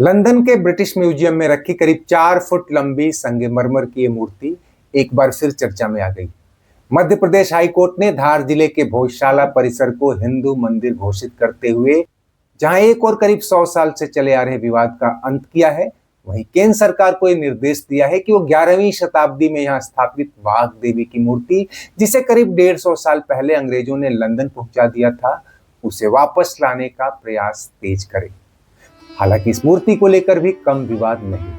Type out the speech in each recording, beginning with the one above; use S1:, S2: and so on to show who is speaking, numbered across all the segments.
S1: London के British museum में रखी करीब 4 फुट लंबी संगमरमर की ये मूर्ति एक बार फिर चर्चा में आ गई। मध्य प्रदेश हाई कोर्ट ने धार जिले के भोजशाला परिसर को हिंदू मंदिर घोषित करते हुए जहां एक और करीब 100 साल से चले आ रहे विवाद का अंत किया है, वहीं केंद्र सरकार को यह निर्देश दिया है कि वो 11वीं शताब्दी में यहाँ स्थापित वाघ देवी की मूर्ति, जिसे करीब 150 साल पहले अंग्रेजों ने लंदन पहुंचा दिया था, उसे वापस लाने का प्रयास तेज करे। हालांकि इस मूर्ति को लेकर भी कम विवाद नहीं,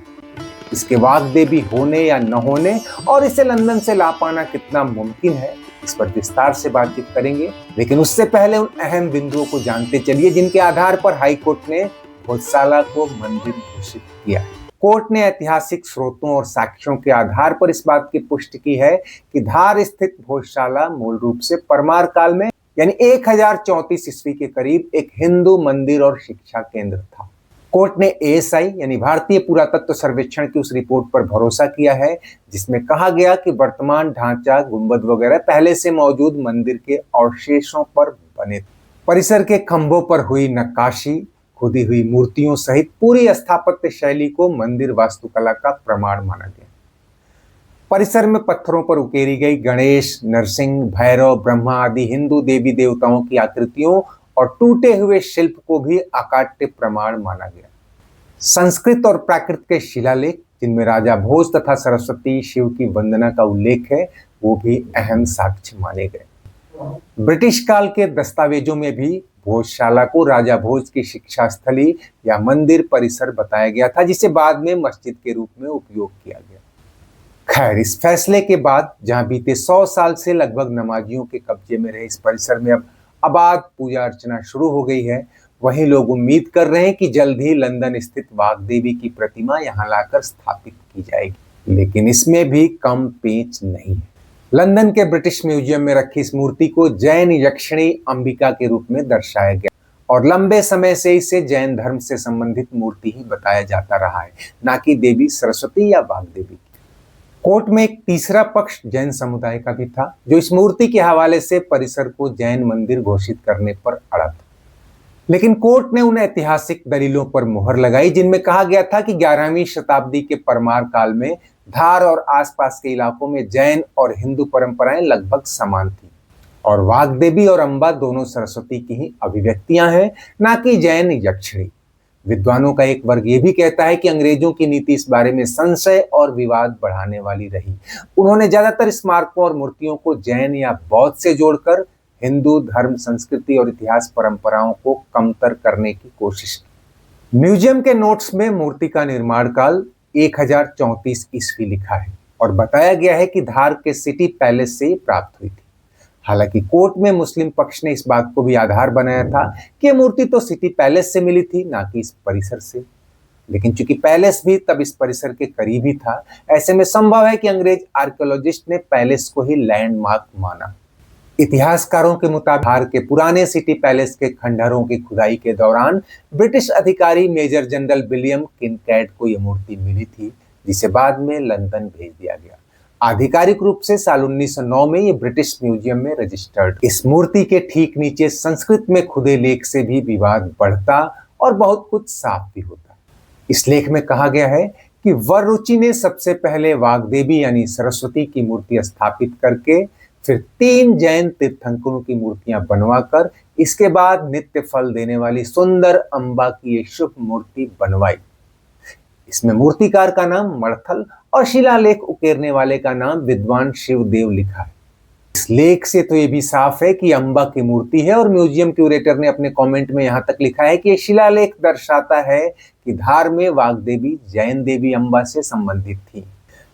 S1: इसके वाघ देवी होने या न होने और इसे लंदन से ला पाना कितना मुमकिन है, इस पर विस्तार से बातचीत करेंगे। लेकिन उससे पहले उन अहम बिंदुओं को जानते चलिए जिनके आधार पर हाई कोर्ट ने भोजशाला को मंदिर घोषित किया। कोर्ट ने ऐतिहासिक स्रोतों और साक्ष्यों के आधार पर इस बात की पुष्टि की है कि धार स्थित भोजशाला मूल रूप से परमार काल में यानी 1034 ईस्वी के करीब एक हिंदू मंदिर और शिक्षा केंद्र था। कोर्ट ने एएसआई यानी भारतीय पुरातत्व सर्वेक्षण की उस रिपोर्ट पर भरोसा किया है जिसमें कहा गया कि वर्तमान ढांचा, गुंबद वगैरह पहले से मौजूद मंदिर के अवशेषों पर बने थे। परिसर के खंभों पर हुई नक्काशी, खुदी हुई मूर्तियों सहित पूरी स्थापत्य शैली को मंदिर वास्तुकला का प्रमाण माना गया। परिसर में पत्थरों पर उकेरी गई गणेश, नरसिंह, भैरव, ब्रह्मा आदि हिंदू देवी देवताओं की आकृतियों और टूटे हुए शिल्प को भी अकाट्य प्रमाण माना गया। संस्कृत और प्राकृत के शिलालेख जिनमें राजा भोज तथा सरस्वती शिव की वंदना का उल्लेख है, वो भी अहम साक्ष्य माने गए। ब्रिटिश काल के दस्तावेजों में भी भोजशाला को राजा भोज की शिक्षा स्थली या मंदिर परिसर बताया गया था, जिसे बाद में मस्जिद के रूप में उपयोग किया गया। खैर, इस फैसले के बाद जहां बीते 100 साल से लगभग नमाजियों के कब्जे में रहे इस परिसर में अब आबाद पूजा अर्चना शुरू हो गई है, वहीं लोग उम्मीद कर रहे हैं कि जल्द ही लंदन स्थित वाघ देवी की प्रतिमा यहां लाकर स्थापित की जाएगी। लेकिन इसमें भी कम पेंच नहीं है। लंदन के ब्रिटिश म्यूजियम में रखी इस मूर्ति को जैन यक्षिणी अंबिका के रूप में दर्शाया गया और लंबे समय से इसे जैन धर्म से संबंधित मूर्ति ही बताया जाता रहा है, ना कि देवी सरस्वती या वाघ देवी। कोर्ट में एक तीसरा पक्ष जैन समुदाय का भी था, जो इस मूर्ति के हवाले से परिसर को जैन मंदिर घोषित करने पर अड़ा था। लेकिन कोर्ट ने उन ऐतिहासिक दलीलों पर मुहर लगाई जिनमें कहा गया था कि 11वीं शताब्दी के परमार काल में धार और आसपास के इलाकों में जैन और हिंदू परंपराएं लगभग समान थी और वाघ देवी और अंबा दोनों सरस्वती की ही अभिव्यक्तियां हैं, ना कि जैन यक्षिणी। विद्वानों का एक वर्ग ये भी कहता है कि अंग्रेजों की नीति इस बारे में संशय और विवाद बढ़ाने वाली रही। उन्होंने ज्यादातर स्मारकों और मूर्तियों को जैन या बौद्ध से जोड़कर हिंदू धर्म, संस्कृति और इतिहास परंपराओं को कमतर करने की कोशिश की। म्यूजियम के नोट्स में मूर्ति का निर्माण काल 1034 ईस्वी लिखा है और बताया गया है कि धार के सिटी पैलेस से प्राप्त हुई थी। हालांकि कोर्ट में मुस्लिम पक्ष ने इस बात को भी आधार बनाया था कि यह मूर्ति तो सिटी पैलेस से मिली थी, ना कि इस परिसर से। लेकिन चूंकि पैलेस भी तब इस परिसर के करीब ही था, ऐसे में संभव है कि अंग्रेज आर्कियोलॉजिस्ट ने पैलेस को ही लैंडमार्क माना। इतिहासकारों के मुताबिक धार के पुराने सिटी पैलेस के खंडहरों की खुदाई के दौरान ब्रिटिश अधिकारी मेजर जनरल विलियम किनकैड को यह मूर्ति मिली थी, जिसे बाद में लंदन भेज दिया गया। आधिकारिक रूप से साल 1909 में ये ब्रिटिश म्यूजियम में रजिस्टर्ड। इस मूर्ति के ठीक नीचे संस्कृत में खुदे लेख से भी विवाद बढ़ता और बहुत कुछ साफ भी होता। इस लेख में कहा गया है कि वररुचि ने सबसे पहले वाघ देवी यानी सरस्वती की मूर्ति स्थापित करके फिर 3 जैन तीर्थंकरों की मूर्तियां बनवाकर इसके बाद नित्य फल देने वाली सुंदर अंबा की ये शुभ मूर्ति बनवाई। इसमें मूर्तिकार का नाम मर्थल और शिलालेख उकेरने वाले का नाम विद्वान शिवदेव लिखा है। इस लेख से तो ये भी साफ है कि अंबा की मूर्ति है और म्यूजियम क्यूरेटर ने अपने कमेंट में यहां तक लिखा है कि ये शिलालेख दर्शाता है कि धार में वाघ देवी जैन देवी अंबा से संबंधित थी।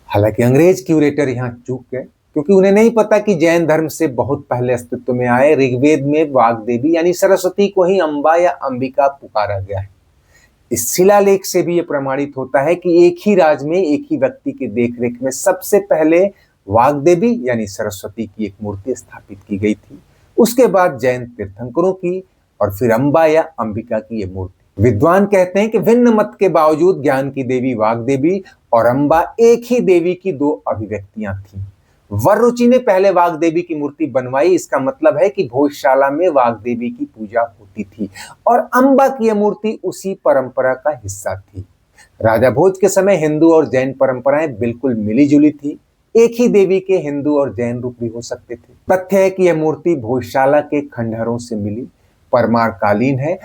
S1: हालांकि अंग्रेज क्यूरेटर यहाँ चूक गए, क्योंकि उन्हें नहीं पता कि जैन धर्म से बहुत पहले अस्तित्व में आए ऋग्वेद में वाघ देवी यानी सरस्वती को ही अंबा या अंबिका पुकारा गया है। इस शिलालेख से भी यह प्रमाणित होता है कि एक ही राज में एक ही व्यक्ति की देखरेख में सबसे पहले वाघ देवी यानी सरस्वती की एक मूर्ति स्थापित की गई थी, उसके बाद जैन तीर्थंकरों की और फिर अंबा या अंबिका की यह मूर्ति। विद्वान कहते हैं कि भिन्न मत के बावजूद ज्ञान की देवी वाघ देवी और अंबा एक ही देवी की 2 अभिव्यक्तियां थीं। वररुचि ने पहले वाग देवी की मूर्ति बनवाई। इसका मतलब है कि भोजशाला में वाग देवी की पूजा होती थी और अंबा की यह मूर्ति उसी परंपरा का हिस्सा थी। राजा भोज के समय हिंदू और जैन परंपराएं बिल्कुल मिली जुली थी। एक ही देवी के हिंदू और जैन रूप भी हो सकते थे। तथ्य है कि यह मूर्ति भोजशाला के खंडहरों से मिली परमार कालीन है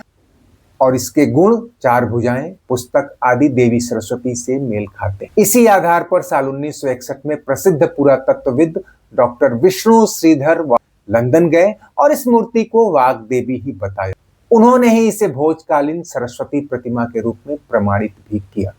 S1: और इसके गुण, चार भुजाएं, पुस्तक आदि देवी सरस्वती से मेल खाते हैं। इसी आधार पर साल 1961 में प्रसिद्ध पुरातत्वविद डॉक्टर विष्णु श्रीधर लंदन गए और इस मूर्ति को वाग देवी ही बताया। उन्होंने ही इसे भोजकालीन सरस्वती प्रतिमा के रूप में प्रमाणित भी किया।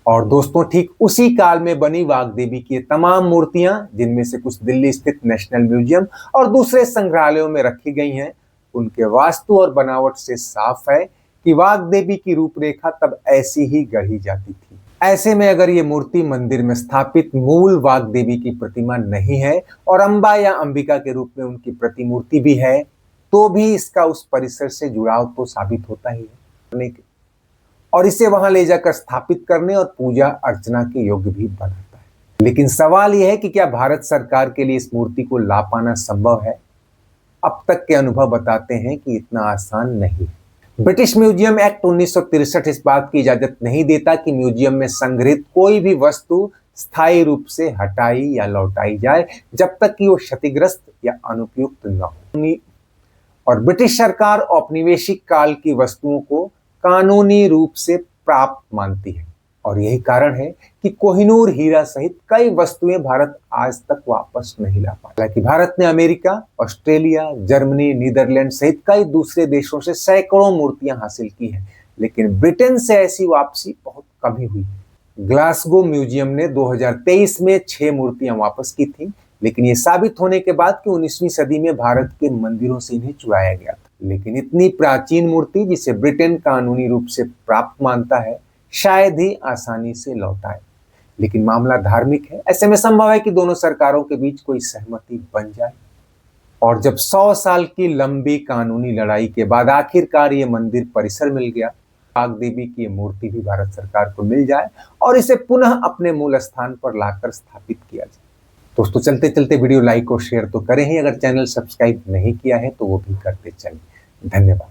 S1: और दोस्तों, ठीक उसी काल में बनी वाग देवी की तमाम मूर्तियां, जिनमें से कुछ दिल्ली स्थित नेशनल म्यूजियम और दूसरे संग्रहालयों में रखी गई हैं, उनके वास्तु और बनावट से साफ है कि वाग देवी की रूपरेखा तब ऐसी ही गढ़ी जाती थी। ऐसे में अगर ये मूर्ति मंदिर में स्थापित मूल वाग देवी की प्रतिमा नहीं है और अंबा या अंबिका के रूप में उनकी प्रतिमूर्ति भी है, तो भी इसका उस परिसर से जुड़ाव तो साबित होता ही है और इसे वहां ले जाकर स्थापित करने और पूजा अर्चना के योग्य भी बनाता है। लेकिन सवाल यह है कि क्या भारत सरकार के लिए इस मूर्ति को ला पाना संभव है? अब तक के अनुभव बताते हैं कि इतना आसान नहीं है। ब्रिटिश म्यूजियम एक्ट 1963 इस बात की इजाजत नहीं देता कि म्यूजियम में संग्रहित कोई भी वस्तु स्थायी रूप से हटाई या लौटाई जाए जब तक कि वो क्षतिग्रस्त या अनुपयुक्त न हो। और ब्रिटिश सरकार औपनिवेशिक काल की वस्तुओं को कानूनी रूप से प्राप्त मानती है और यही कारण है कि कोहिनूर हीरा सहित कई वस्तुएं भारत आज तक वापस नहीं ला पाया। हालांकि भारत ने अमेरिका, ऑस्ट्रेलिया, जर्मनी, नीदरलैंड सहित कई दूसरे देशों से सैकड़ों मूर्तियां हासिल की हैं, लेकिन ब्रिटेन से ऐसी वापसी बहुत कम ही हुई। ग्लासगो म्यूजियम ने 2023 में 6 मूर्तियां वापस की थी, लेकिन ये साबित होने के बाद कि 19वीं सदी में भारत के मंदिरों से इन्हें चुराया गया था। लेकिन इतनी प्राचीन मूर्ति जिसे ब्रिटेन कानूनी रूप से प्राप्त मानता है, शायद ही आसानी से लौटाए। लेकिन मामला धार्मिक है, ऐसे में संभव है कि दोनों सरकारों के बीच कोई सहमति बन जाए और जब 100 साल की लंबी कानूनी लड़ाई के बाद आखिरकार ये मंदिर परिसर मिल गया, वाग देवी की मूर्ति भी भारत सरकार को मिल जाए और इसे पुनः अपने मूल स्थान पर लाकर स्थापित किया जाए। दोस्तों, चलते चलते वीडियो लाइक और शेयर तो करें ही, अगर चैनल सब्सक्राइब नहीं किया है तो वो भी करते चलिए। धन्यवाद।